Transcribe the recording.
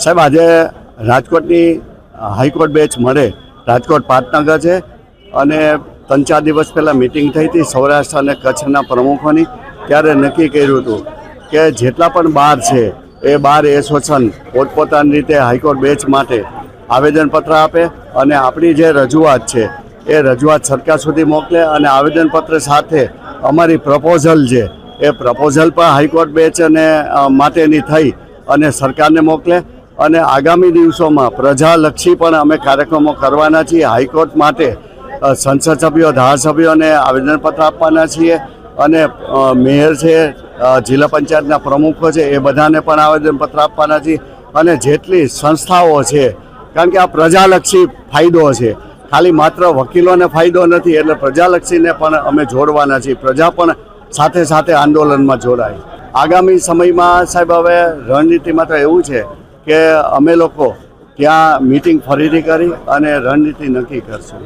સાહેબ, આજે રાજકોટની હાઈકોર્ટ બેચ મળે રાજકોટ પાટનગર છે અને 3-4 દિવસ પહેલાં મિટિંગ થઈ હતી સૌરાષ્ટ્ર અને કચ્છના પ્રમુખોની. ત્યારે નક્કી કર્યું હતું કે જેટલા પણ બાર છે એ બાર એસોસિએશન પોતપોતાની રીતે હાઈકોર્ટ બેચ માટે આવેદનપત્ર આપે અને આપણી જે રજૂઆત છે એ રજૂઆત સરકાર સુધી મોકલે અને આવેદનપત્ર સાથે અમારી પ્રપોઝલ છે એ પ્રપોઝલ પણ હાઈકોર્ટ બેચ અને માટેની થઈ અને સરકારને મોકલે. અને આગામી દિવસોમાં પ્રજાલક્ષી પણ અમે કાર્યક્રમો કરવાના છીએ. હાઈકોર્ટ માટે સંસદ સભ્યો, ધારાસભ્યોને આવેદનપત્ર આપવાના છીએ અને મેયર છે, જિલ્લા પંચાયતના પ્રમુખો છે, એ બધાને પણ આવેદનપત્ર આપવાના છીએ. અને જેટલી સંસ્થાઓ છે, કારણ કે આ પ્રજાલક્ષી ફાયદો છે, ખાલી માત્ર વકીલોને ફાયદો નથી, એટલે પ્રજાલક્ષીને પણ અમે જોડવાના છીએ. પ્રજા પણ સાથે સાથે આંદોલનમાં જોડાય. આગામી સમયમાં સાહેબ હવે રણનીતિમાં તો એવું છે કે અમે લોકો ત્યાં મિટિંગ ફરીથી કરી અને રણનીતિ નક્કી કરશું.